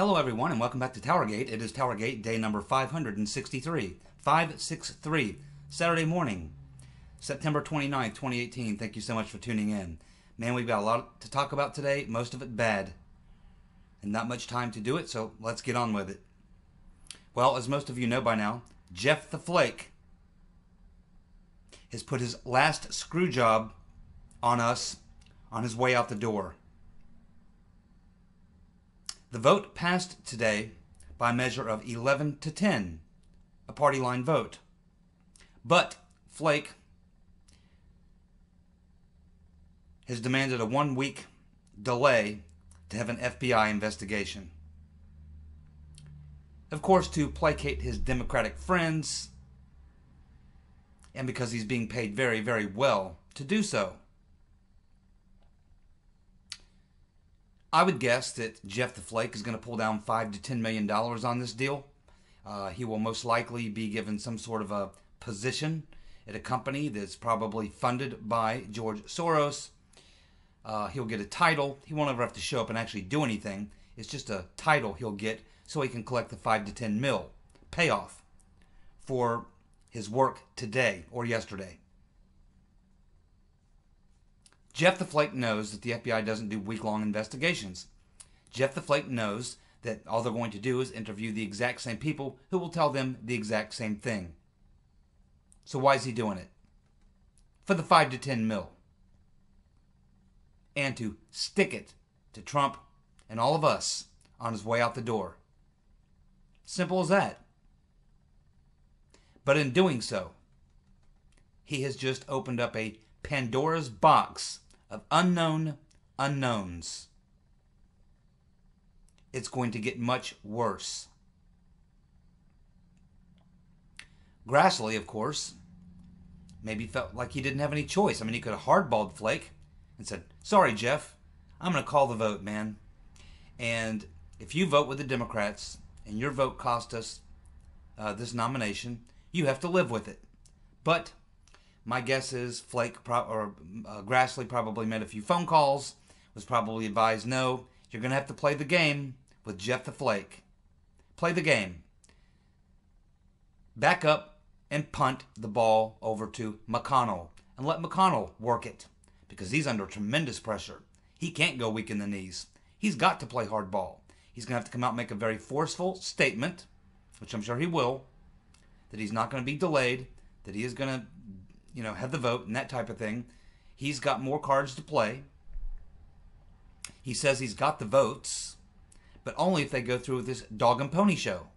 Hello everyone and welcome back to Towergate. It is Towergate day number 563. 563. Saturday morning, September 29th, 2018. Thank you so much for tuning in. Man, we've got a lot to talk about today, most of it bad. And not much time to do it, so let's get on with it. Well, as most of you know by now, Jeff the Flake has put his last screw job on us on his way out the door. The vote passed today by a measure of 11 to 10, a party line vote. But Flake has demanded a 1-week delay to have an FBI investigation. Of course, to placate his Democratic friends, and because he's being paid very, very well to do so. I would guess that Jeff the Flake is going to pull down $5 to $10 million on this deal. He will most likely be given some sort of a position at a company that's probably funded by George Soros. He'll get a title. He won't ever have to show up and actually do anything. It's just a title he'll get so he can collect the 5 to 10 mil payoff for his work today or yesterday. Jeff the Flake knows that the FBI doesn't do week-long investigations. Jeff the Flake knows that all they're going to do is interview the exact same people who will tell them the exact same thing. So why is he doing it? For the 5 to 10 mil. And to stick it to Trump and all of us on his way out the door. Simple as that. But in doing so, he has just opened up a Pandora's box of unknown unknowns. It's going to get much worse. Grassley, of course, maybe felt like he didn't have any choice. I mean, he could have hardballed Flake and said, "Sorry, Jeff, I'm going to call the vote, man. And if you vote with the Democrats and your vote cost us this nomination, you have to live with it." But my guess is Grassley probably made a few phone calls, was probably advised, no, you're going to have to play the game with Jeff the Flake. Play the game. Back up and punt the ball over to McConnell and let McConnell work it because he's under tremendous pressure. He can't go weak in the knees. He's got to play hardball. He's going to have to come out and make a very forceful statement, which I'm sure he will, that he's not going to be delayed, that he is going to have the vote and that type of thing. He's got more cards to play. He says he's got the votes, but only if they go through with this dog and pony show.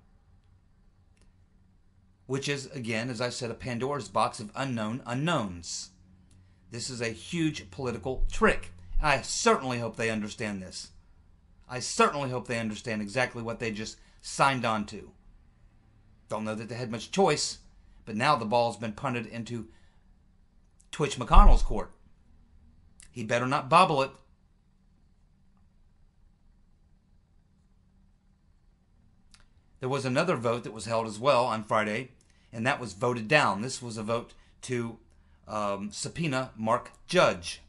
Which is, again, as I said, a Pandora's box of unknown unknowns. This is a huge political trick. I certainly hope they understand this. I certainly hope they understand exactly what they just signed on to. Don't know that they had much choice, but now the ball's been punted into Twitch McConnell's court. He better not bobble it. There was another vote that was held as well on Friday, and that was voted down. This was a vote to subpoena Mark Judge.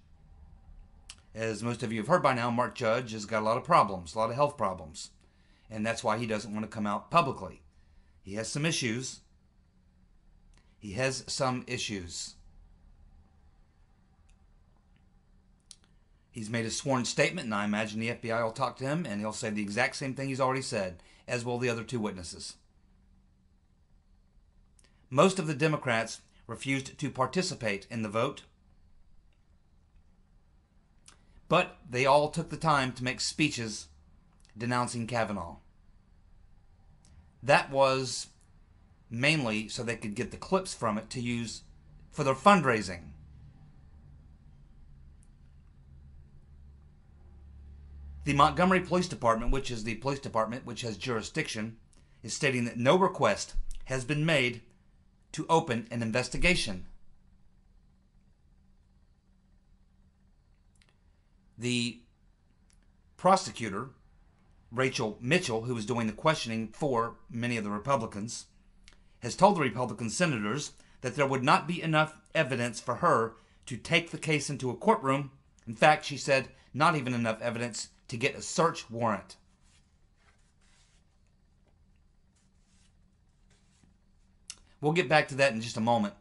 As most of you have heard by now, Mark Judge has got a lot of problems, a lot of health problems, and that's why he doesn't want to come out publicly. He has some issues. He has some issues. He's made a sworn statement, and I imagine the FBI will talk to him, and he'll say the exact same thing he's already said, as will the other two witnesses. Most of the Democrats refused to participate in the vote, but they all took the time to make speeches denouncing Kavanaugh. That was mainly so they could get the clips from it to use for their fundraising. The Montgomery Police Department, which is the police department which has jurisdiction, is stating that no request has been made to open an investigation. The prosecutor, Rachel Mitchell, who was doing the questioning for many of the Republicans, has told the Republican senators that there would not be enough evidence for her to take the case into a courtroom. In fact, she said not even enough evidence to get a search warrant. We'll get back to that in just a moment.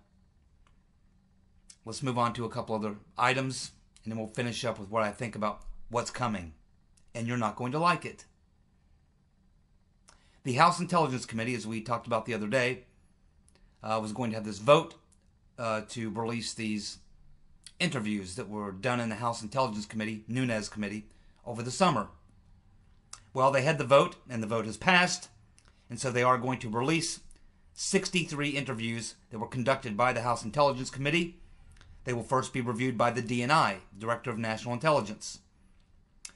Let's move on to a couple other items, and then we'll finish up with what I think about what's coming. And you're not going to like it. The House Intelligence Committee, as we talked about the other day, was going to have this vote to release these interviews that were done in the House Intelligence Committee, Nunes Committee, over the summer. Well, they had the vote, and the vote has passed, and so they are going to release 63 interviews that were conducted by the House Intelligence Committee. They will first be reviewed by the DNI, Director of National Intelligence.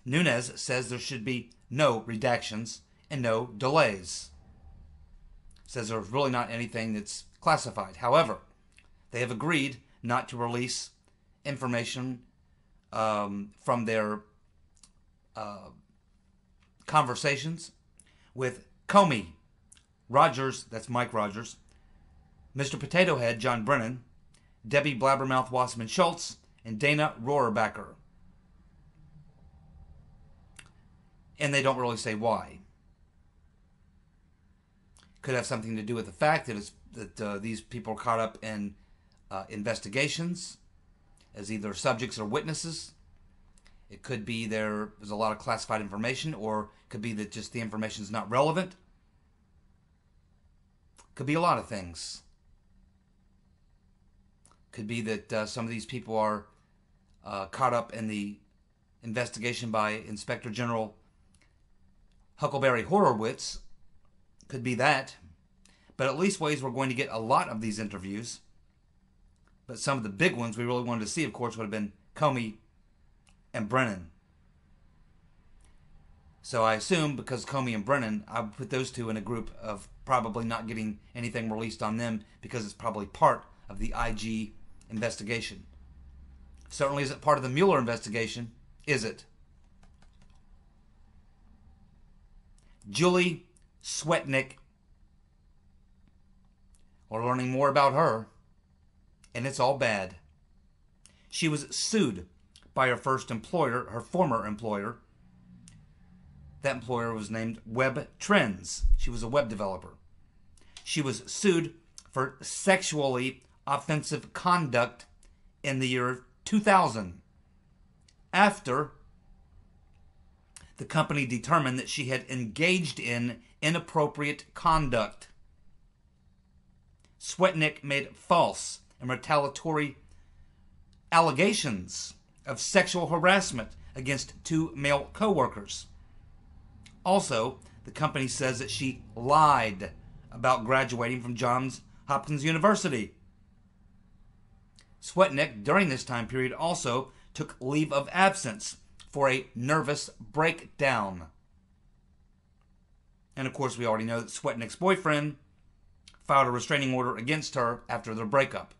Nunes says there should be no redactions and no delays. Says there's really not anything that's classified. However, they have agreed not to release information from their conversations with Comey, Rogers, that's Mike Rogers, Mr. Potato Head, John Brennan, Debbie Blabbermouth Wasserman Schultz, and Dana Rohrabacher. And they don't really say why. Could have something to do with the fact that these people are caught up in investigations as either subjects or witnesses. It could be there's a lot of classified information, or it could be that just the information is not relevant. Could be a lot of things. Could be that some of these people are caught up in the investigation by Inspector General Huckleberry Horowitz. Could be that. But at least ways we're going to get a lot of these interviews. But some of the big ones we really wanted to see, of course, would have been Comey and Brennan. So I assume because Comey and Brennan, I would put those two in a group of probably not getting anything released on them because it's probably part of the IG investigation. Certainly isn't part of the Mueller investigation, is it? Julie Swetnick. We're learning more about her, and it's all bad. She was sued by her first employer, her former employer. That employer was named Web Trends. She was a web developer. She was sued for sexually offensive conduct in the year 2000 after the company determined that she had engaged in inappropriate conduct. Swetnick made false and retaliatory allegations of sexual harassment against two male co-workers. Also, the company says that she lied about graduating from Johns Hopkins University. Swetnick, during this time period, also took leave of absence for a nervous breakdown. And of course, we already know that Swetnick's boyfriend filed a restraining order against her after their breakup.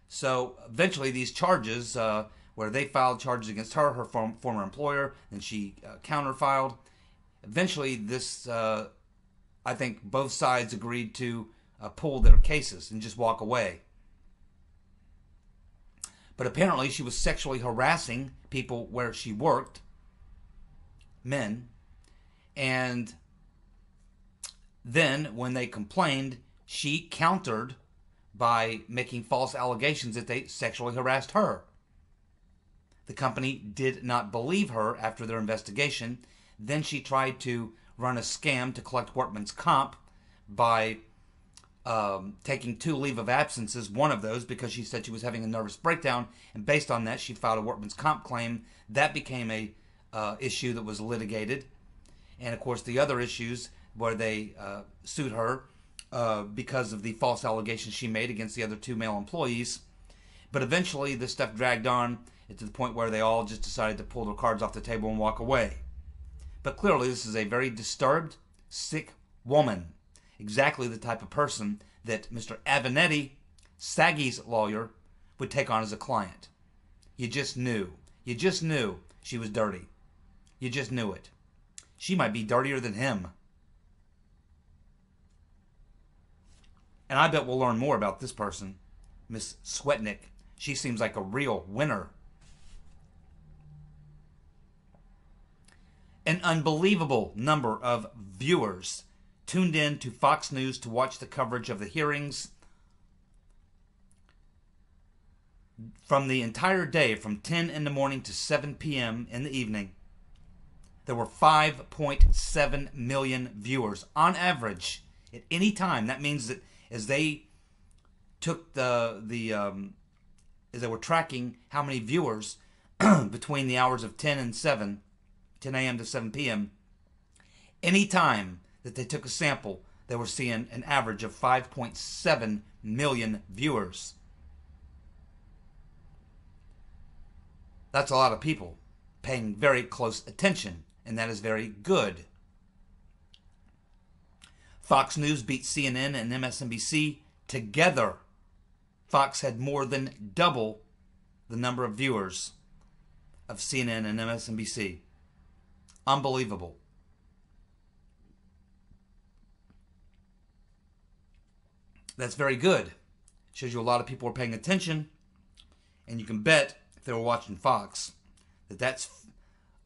So eventually these charges, where they filed charges against her, her former employer, and she counterfiled, eventually this, I think both sides agreed to pull their cases and just walk away. But apparently she was sexually harassing people where she worked, men, and then when they complained, she countered by making false allegations that they sexually harassed her. The company did not believe her after their investigation. Then she tried to run a scam to collect workman's comp by taking 2 leave of absences, one of those because she said she was having a nervous breakdown, and based on that she filed a workman's comp claim. That became a issue that was litigated. And of course the other issues where they sued her because of the false allegations she made against the other 2 male employees. But eventually this stuff dragged on to the point where they all just decided to pull their cards off the table and walk away. But clearly this is a very disturbed, sick woman. Exactly the type of person that Mr. Avenatti, Saggy's lawyer, would take on as a client. You just knew. You just knew she was dirty. You just knew it. She might be dirtier than him. And I bet we'll learn more about this person, Miss Swetnick. She seems like a real winner. An unbelievable number of viewers tuned in to Fox News to watch the coverage of the hearings from the entire day, from 10 in the morning to 7 p.m. in the evening, there were 5.7 million viewers on average at any time. That means that as they took as they were tracking how many viewers between the hours of 10 a.m. to 7 p.m., any time that they took a sample, they were seeing an average of 5.7 million viewers. That's a lot of people paying very close attention, and that is very good. Fox News beat CNN and MSNBC together. Fox had more than double the number of viewers of CNN and MSNBC. Unbelievable. That's very good. Shows you a lot of people are paying attention, and you can bet if they were watching Fox that that's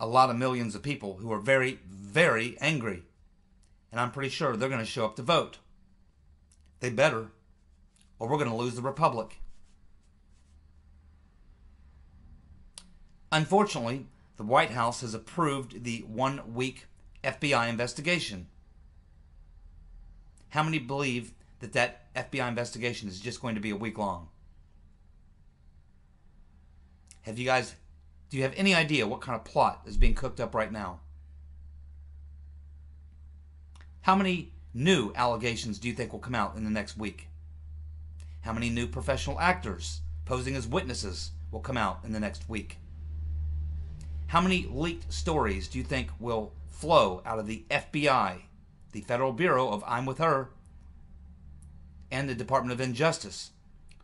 a lot of millions of people who are very, very angry. And I'm pretty sure they're going to show up to vote. They better, or we're going to lose the Republic. Unfortunately, the White House has approved the 1-week FBI investigation. How many believe that FBI investigation is just going to be a week long? Do you have any idea what kind of plot is being cooked up right now? How many new allegations do you think will come out in the next week? How many new professional actors posing as witnesses will come out in the next week? How many leaked stories do you think will flow out of the FBI, the Federal Bureau of I'm With Her, and the Department of Injustice,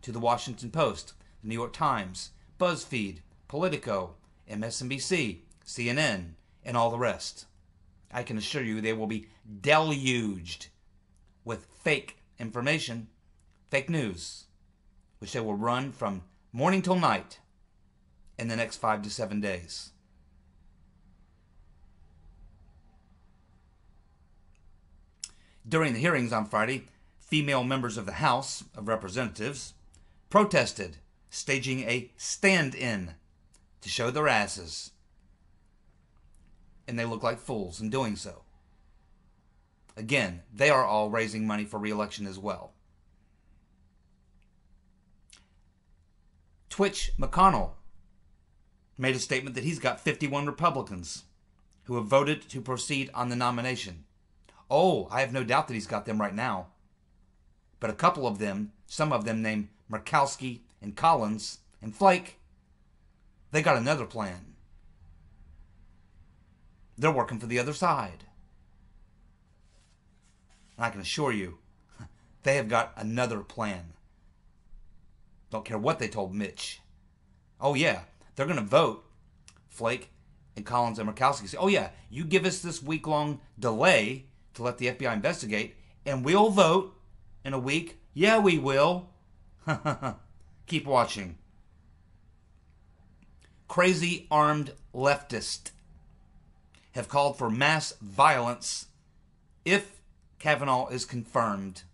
to the Washington Post, the New York Times, BuzzFeed, Politico, MSNBC, CNN, and all the rest? I can assure you they will be deluged with fake information, fake news, which they will run from morning till night in the next 5 to 7 days. During the hearings on Friday, female members of the House of Representatives protested, staging a stand-in to show their asses. And they look like fools in doing so. Again, they are all raising money for re-election as well. Twitch McConnell made a statement that he's got 51 Republicans who have voted to proceed on the nomination. Oh, I have no doubt that he's got them right now. But a couple of them, some of them named Murkowski and Collins and Flake, they got another plan. They're working for the other side. And I can assure you, they have got another plan. Don't care what they told Mitch. Oh yeah, they're going to vote. Flake and Collins and Murkowski say, oh yeah, you give us this week-long delay to let the FBI investigate, and we'll vote in a week. Yeah, we will. Keep watching. Crazy armed leftists have called for mass violence if Kavanaugh is confirmed.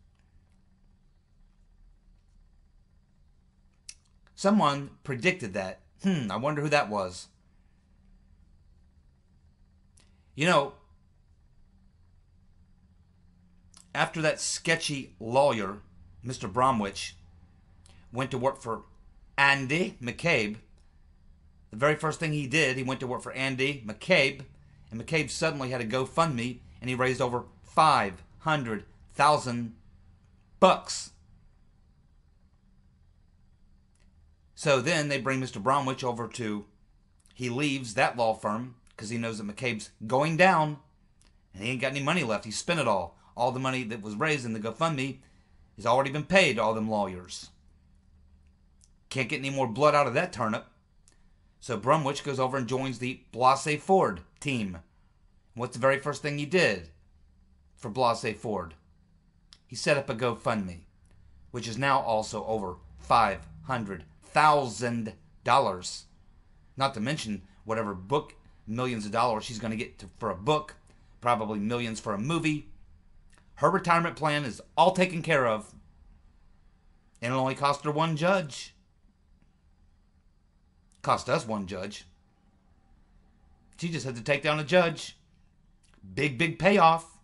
Someone predicted that. I wonder who that was. You know, after that sketchy lawyer, Mr. Bromwich, went to work for Andy McCabe, the very first thing he did, he went to work for Andy McCabe, and McCabe suddenly had a GoFundMe, and he raised over $500,000. So then they bring Mr. Bromwich over he leaves that law firm because he knows that McCabe's going down, and he ain't got any money left. He spent it all. All the money that was raised in the GoFundMe has already been paid to all them lawyers. Can't get any more blood out of that turnip. So Bromwich goes over and joins the Blasey Ford team. What's the very first thing he did for Blasey Ford? He set up a GoFundMe, which is now also over $500,000. Not to mention whatever book, millions of dollars she's going to get for a book, probably millions for a movie. Her retirement plan is all taken care of, and it only cost her one judge. Cost us one judge. She just had to take down a judge. Big, big payoff.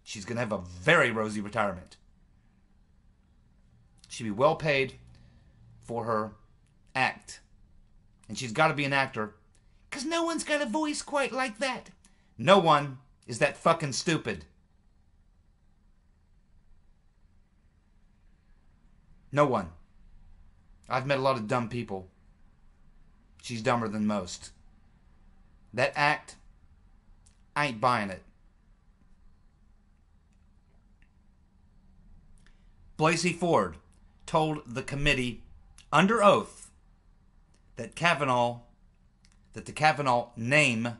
She's going to have a very rosy retirement. She'll be well paid for her act. And she's got to be an actor. Because no one's got a voice quite like that. No one is that fucking stupid. No one. I've met a lot of dumb people. She's dumber than most. That act, I ain't buying it. Blasey Ford told the committee under oath that the Kavanaugh name,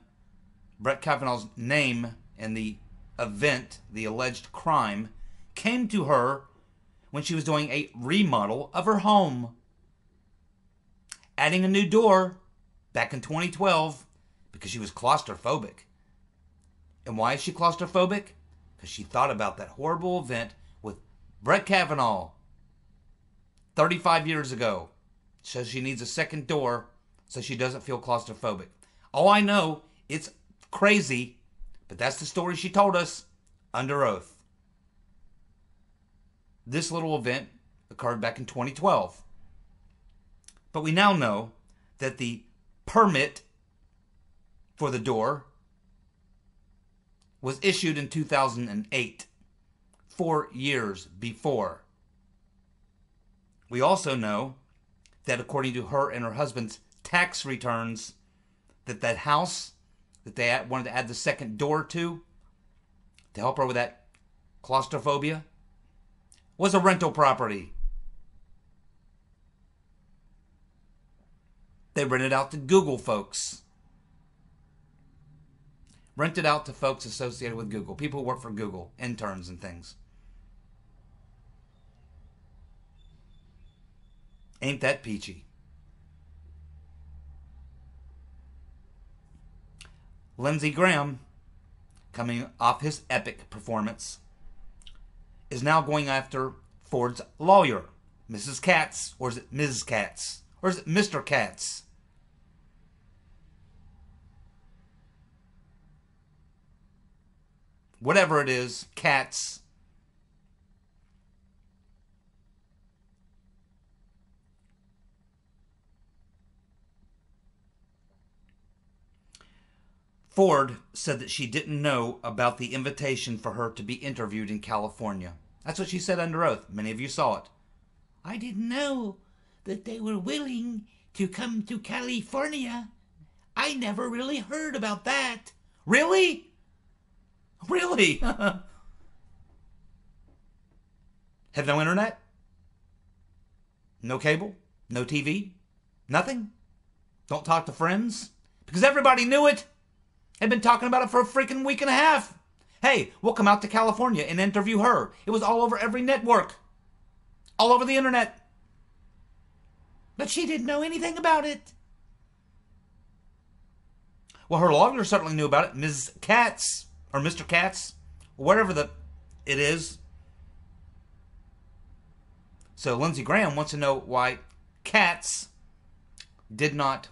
Brett Kavanaugh's name and the event, the alleged crime, came to her when she was doing a remodel of her home. Adding a new door back in 2012 because she was claustrophobic. And why is she claustrophobic? Because she thought about that horrible event with Brett Kavanaugh 35 years ago. So she needs a second door so she doesn't feel claustrophobic. Oh, I know, it's crazy, but that's the story she told us under oath. This little event occurred back in 2012. But we now know that the permit for the door was issued in 2008, 4 years before. We also know that according to her and her husband's tax returns, that house that they wanted to add the second door to help her with that claustrophobia was a rental property. They rented out to Google folks. Rented out to folks associated with Google. People who work for Google. Interns and things. Ain't that peachy. Lindsey Graham, coming off his epic performance, is now going after Ford's lawyer, Mrs. Katz. Or is it Ms. Katz? Or is it Mr. Katz? Whatever it is, Katz. Ford said that she didn't know about the invitation for her to be interviewed in California. That's what she said under oath. Many of you saw it. I didn't know that they were willing to come to California. I never really heard about that. Really? Really? Have no internet? No cable? No TV? Nothing? Don't talk to friends? Because everybody knew it. Had been talking about it for a freaking week and a half. Hey, we'll come out to California and interview her. It was all over every network. All over the internet. But she didn't know anything about it. Well, her lawyer certainly knew about it. Ms. Katz, or Mr. Katz, or whatever it is. So Lindsey Graham wants to know why Katz did not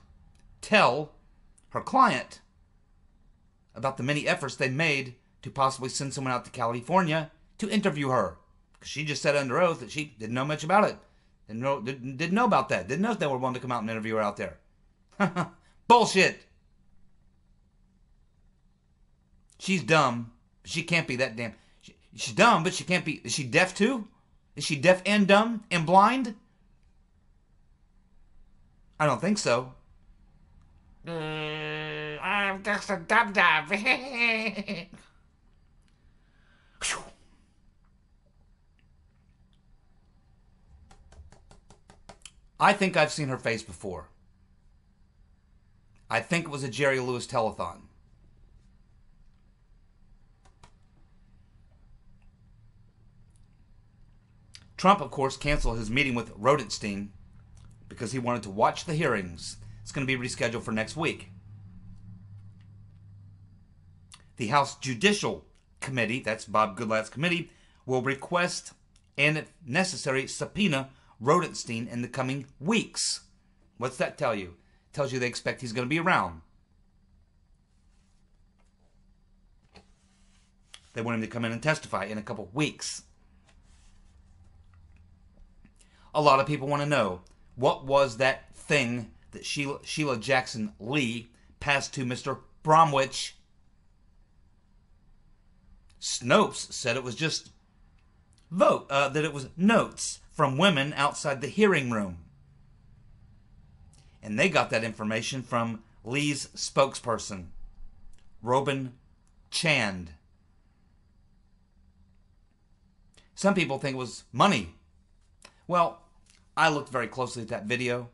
tell her client about the many efforts they made to possibly send someone out to California to interview her. Because she just said under oath that she didn't know much about it. Didn't know about that. Didn't know if they were willing to come out and interview her out there. Bullshit. She's dumb, but she can't be that damn... She's dumb, but she can't be... Is she deaf too? Is she deaf and dumb and blind? I don't think so. I'm just a dum-dum. I think I've seen her face before. I think it was a Jerry Lewis telethon. Trump, of course, canceled his meeting with Rodenstein because he wanted to watch the hearings. It's going to be rescheduled for next week. The House Judicial Committee, that's Bob Goodlatte's committee, will request and, if necessary, subpoena Rodenstein in the coming weeks. What's that tell you? tells you they expect he's going to be around. They want him to come in and testify in a couple weeks. A lot of people want to know, what was that thing that Sheila Jackson Lee passed to Mr. Bromwich? Snopes said it was just that it was notes from women outside the hearing room. And they got that information from Lee's spokesperson, Robin Chand. Some people think it was money. Well, I looked very closely at that video.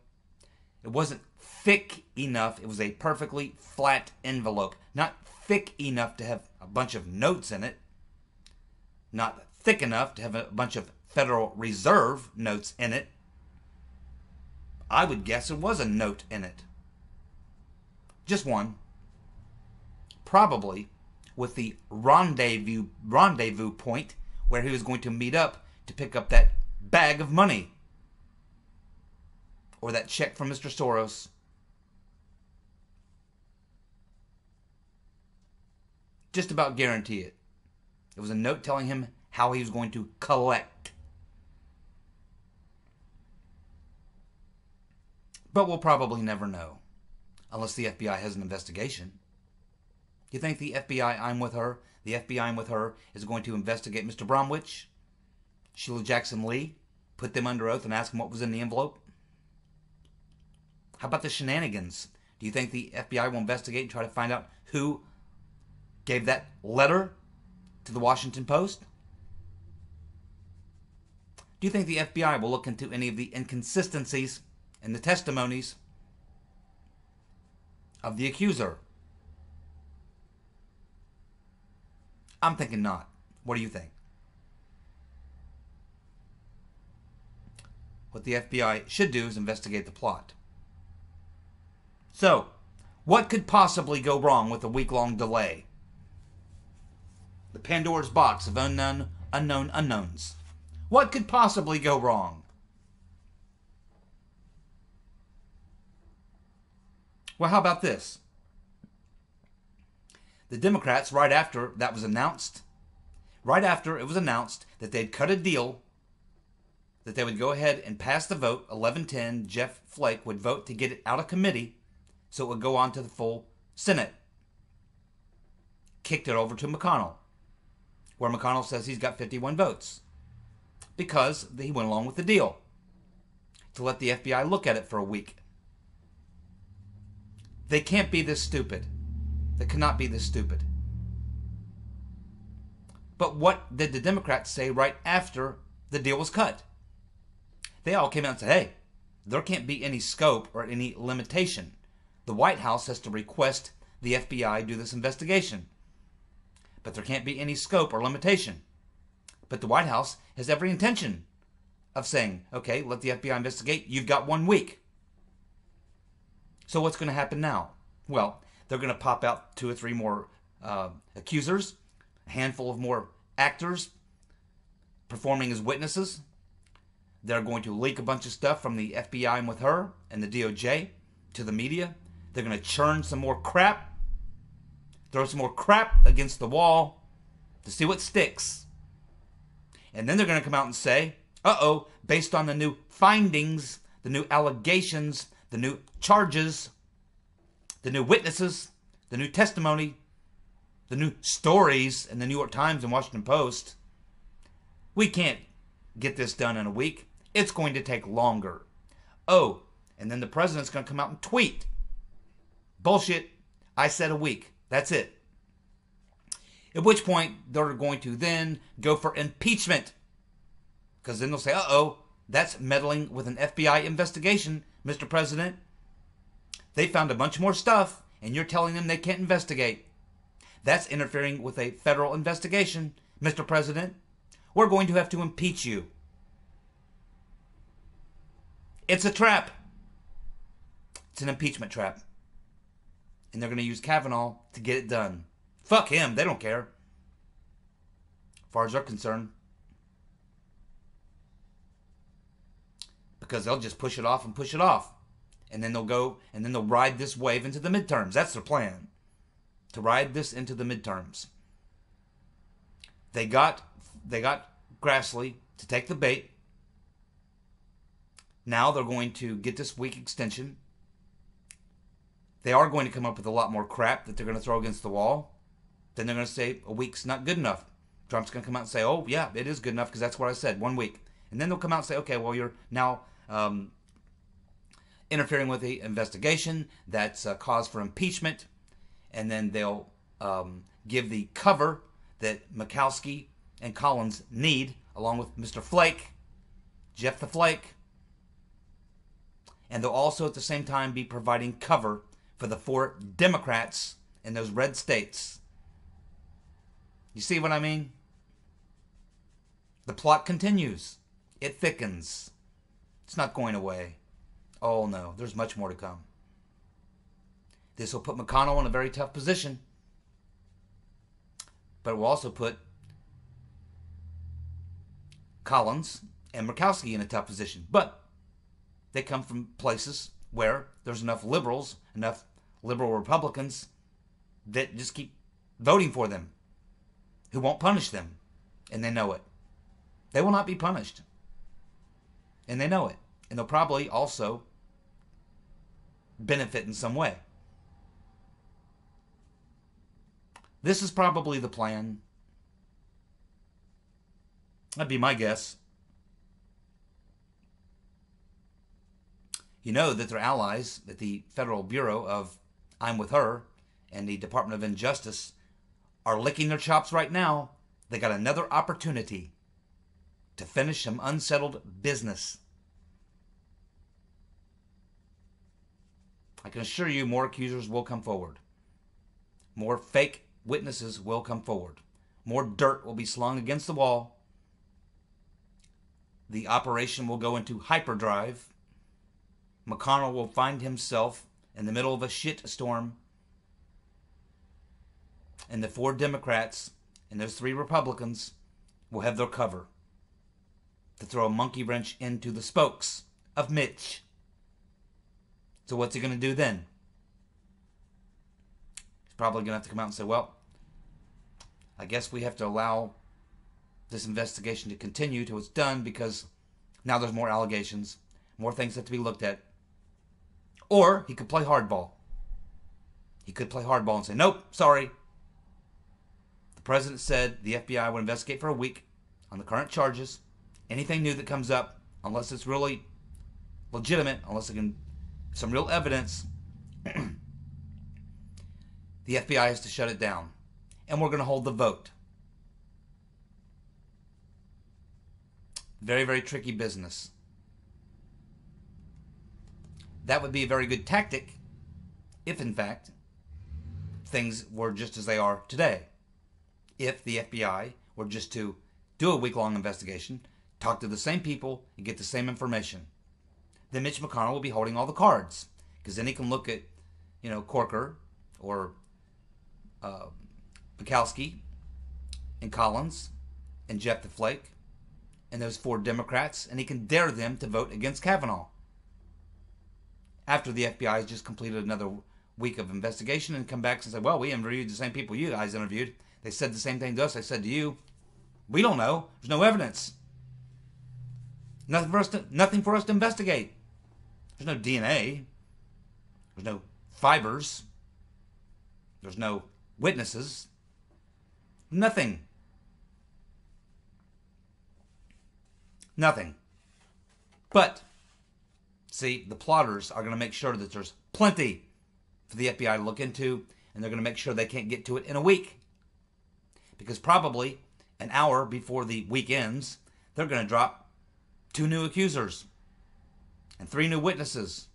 It wasn't thick enough. It was a perfectly flat envelope. Not thick enough to have a bunch of notes in it. Not thick enough to have a bunch of Federal Reserve notes in it. I would guess it was a note in it. Just one. Probably with the rendezvous point where he was going to meet up to pick up that bag of money. Or that check from Mr. Soros. Just about guarantee it. It was a note telling him how he was going to collect. But we'll probably never know. Unless the FBI has an investigation. You think the FBI, I'm with her, the FBI, I'm with her, is going to investigate Mr. Bromwich? Sheila Jackson Lee? Put them under oath and ask them what was in the envelope? How about the shenanigans? Do you think the FBI will investigate and try to find out who gave that letter to the Washington Post? Do you think the FBI will look into any of the inconsistencies in the testimonies of the accuser? I'm thinking not. What do you think? What the FBI should do is investigate the plot. So, what could possibly go wrong with a week-long delay? The Pandora's box of unknown unknowns. What could possibly go wrong? Well, how about this? The Democrats, right after it was announced that they'd cut a deal, that they would go ahead and pass the vote, 11-10, Jeff Flake would vote to get it out of committee so it would go on to the full Senate. Kicked it over to McConnell, where McConnell says he's got 51 votes because he went along with the deal to let the FBI look at it for a week. They can't be this stupid. They cannot be this stupid. But what did the Democrats say right after the deal was cut? They all came out and said, hey, there can't be any scope or any limitation. The White House has to request the FBI do this investigation. But there can't be any scope or limitation. But the White House has every intention of saying, okay, let the FBI investigate. You've got 1 week. So what's going to happen now? Well, they're going to pop out 2 or 3 more accusers, a handful of more actors performing as witnesses. They're going to leak a bunch of stuff from the FBI and with her and the DOJ to the media. They're going to churn some more crap, throw some more crap against the wall to see what sticks. And then they're going to come out and say, based on the new findings, the new allegations, the new charges, the new witnesses, the new testimony, the new stories in the New York Times and Washington Post, we can't get this done in a week. It's going to take longer. Oh, and then the president's going to come out and tweet. Bullshit. I said a week. That's it. At which point, they're going to then go for impeachment. Because then they'll say, that's meddling with an FBI investigation, Mr. President. They found a bunch more stuff, and you're telling them they can't investigate. That's interfering with a federal investigation, Mr. President. We're going to have to impeach you. It's a trap. It's an impeachment trap. And they're going to use Kavanaugh to get it done. Fuck him. They don't care. As far as they're concerned. Because they'll just push it off and push it off. and then they'll ride this wave into the midterms. That's their plan, to ride this into the midterms. They got Grassley to take the bait. Now they're going to get this week extension. They are going to come up with a lot more crap that they're going to throw against the wall. Then they're going to say a week's not good enough. Trump's going to come out and say, oh, yeah, it is good enough because that's what I said, 1 week. And then they'll come out and say, okay, well, you're now interfering with the investigation. That's a cause for impeachment. And then they'll give the cover that Murkowski and Collins need, along with Mr. Flake, Jeff the Flake. And they'll also at the same time be providing cover for the 4 Democrats in those red states. You see what I mean? The plot continues. It thickens. It's not going away. Oh no, there's much more to come. This will put McConnell in a very tough position. But it will also put Collins and Murkowski in a tough position. But they come from places where there's enough liberals, enough liberal Republicans that just keep voting for them, who won't punish them. And they know it. They will not be punished. And they know it. And they'll probably also benefit in some way. This is probably the plan. That'd be my guess. You know that their allies at the Federal Bureau of I'm With Her and the Department of Injustice are licking their chops right now. They got another opportunity to finish some unsettled business. I can assure you more accusers will come forward. More fake witnesses will come forward. More dirt will be slung against the wall. The operation will go into hyperdrive. McConnell will find himself in the middle of a shit storm. And the 4 Democrats and those 3 Republicans will have their cover to throw a monkey wrench into the spokes of Mitch. So what's he going to do then? He's probably going to have to come out and say, well, I guess we have to allow this investigation to continue till it's done because now there's more allegations, more things have to be looked at. Or he could play hardball. He could play hardball and say, nope, sorry. The president said the FBI would investigate for a week on the current charges. Anything new that comes up, unless it's really legitimate, unless it can some real evidence, the FBI has to shut it down. And we're going to hold the vote. Very, very tricky business. That would be a very good tactic if, in fact, things were just as they are today. If the FBI were just to do a week-long investigation, talk to the same people, and get the same information, then Mitch McConnell will be holding all the cards. Because then he can look at, Corker or Murkowski and Collins and Jeff the Flake and those 4 Democrats, and he can dare them to vote against Kavanaugh. After the FBI has just completed another week of investigation and come back and say, well, we interviewed the same people you guys interviewed. They said the same thing to us they said to you. We don't know. There's no evidence. Nothing for us to investigate. There's no DNA. There's no fibers. There's no witnesses. Nothing. Nothing. But, see, the plotters are going to make sure that there's plenty for the FBI to look into, and they're going to make sure they can't get to it in a week. Because probably an hour before the week ends, they're going to drop 2 new accusers and 3 new witnesses.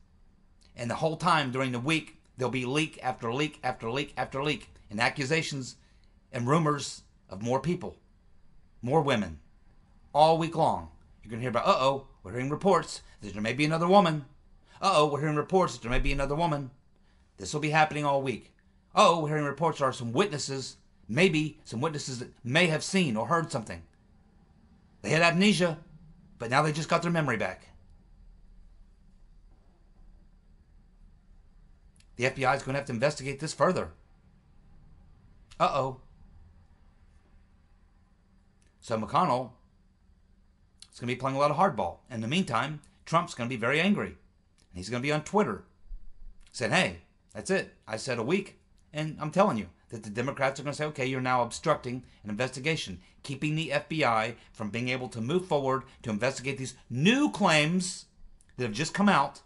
And the whole time during the week, there'll be leak after leak after leak after leak, and accusations and rumors of more people, more women, all week long. You're going to hear about, we're hearing reports that there may be another woman. We're hearing reports that there may be another woman. This will be happening all week. We're hearing reports there are some witnesses, maybe some witnesses that may have seen or heard something. They had amnesia, but now they just got their memory back. The FBI is going to have to investigate this further. Uh-oh. So McConnell is going to be playing a lot of hardball. In the meantime, Trump's going to be very angry. And he's going to be on Twitter saying, hey, that's it. I said a week. And I'm telling you that the Democrats are going to say, okay, you're now obstructing an investigation, keeping the FBI from being able to move forward to investigate these new claims that have just come out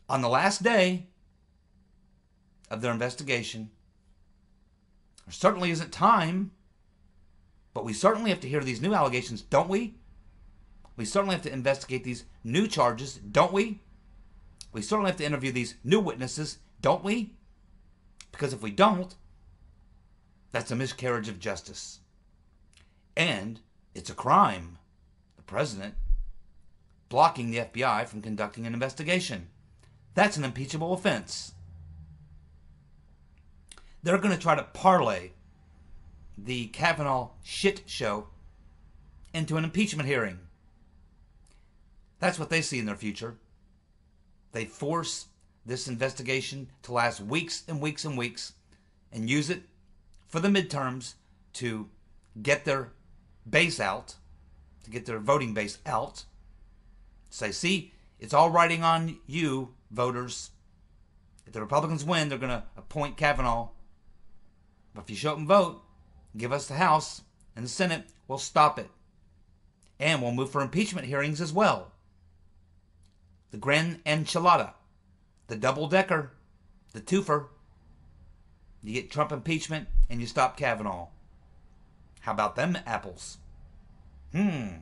on the last day of their investigation. There certainly isn't time, but we certainly have to hear these new allegations, don't we? We certainly have to investigate these new charges, don't we? We certainly have to interview these new witnesses, don't we? Because if we don't, that's a miscarriage of justice. And it's a crime. The president blocking the FBI from conducting an investigation. That's an impeachable offense. They're going to try to parlay the Kavanaugh shit show into an impeachment hearing. That's what they see in their future. They force this investigation to last weeks and weeks and weeks and use it for the midterms to get their base out, to get their voting base out. Say, see, it's all riding on you, voters. If the Republicans win, they're going to appoint Kavanaugh. But if you show up and vote, give us the House and the Senate, we'll stop it. And we'll move for impeachment hearings as well. The grand enchilada, the double-decker, the twofer. You get Trump impeachment and you stop Kavanaugh. How about them apples? Do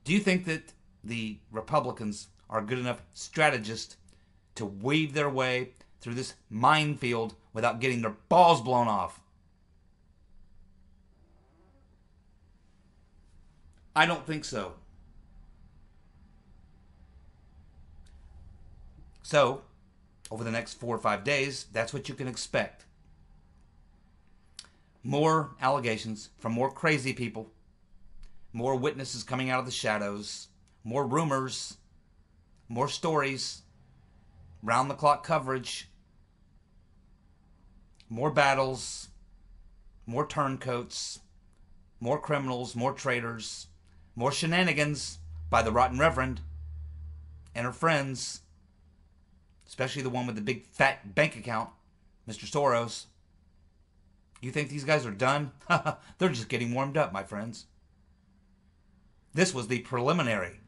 you think that the Republicans are good enough strategists to weave their way through this minefield without getting their balls blown off? I don't think so. So, over the next 4 or 5 days, that's what you can expect. More allegations from more crazy people, more witnesses coming out of the shadows, more rumors, more stories, round-the-clock coverage, more battles, more turncoats, more criminals, more traitors, more shenanigans by the rotten reverend and her friends, especially the one with the big fat bank account, Mr. Soros. You think these guys are done? They're just getting warmed up, my friends. This was the preliminary.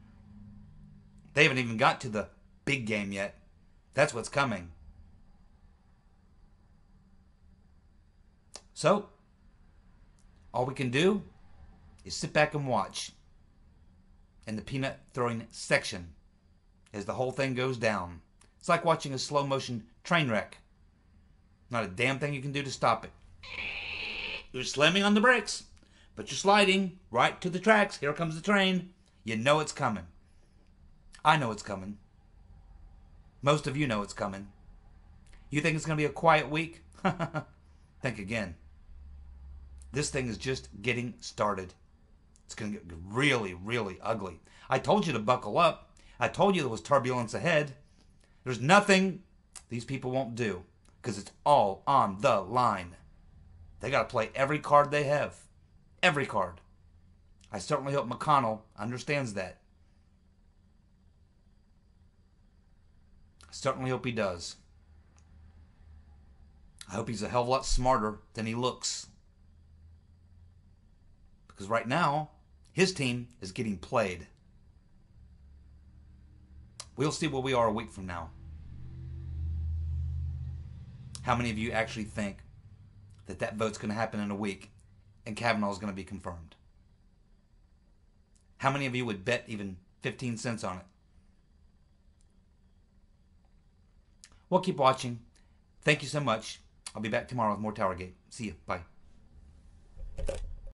They haven't even got to the big game yet. That's what's coming. So, all we can do is sit back and watch in the peanut throwing section as the whole thing goes down. It's like watching a slow motion train wreck. Not a damn thing you can do to stop it. You're slamming on the brakes, but you're sliding right to the tracks. Here comes the train. You know it's coming. I know it's coming. Most of you know it's coming. You think it's going to be a quiet week? Think again. This thing is just getting started. It's going to get really, really ugly. I told you to buckle up. I told you there was turbulence ahead. There's nothing these people won't do because it's all on the line. They got to play every card they have. Every card. I certainly hope McConnell understands that. I certainly hope he does. I hope he's a hell of a lot smarter than he looks. Because right now, his team is getting played. We'll see where we are a week from now. How many of you actually think that that vote's going to happen in a week and Kavanaugh is going to be confirmed? How many of you would bet even 15 cents on it? We'll keep watching. Thank you so much. I'll be back tomorrow with more Towergate. See you. Bye.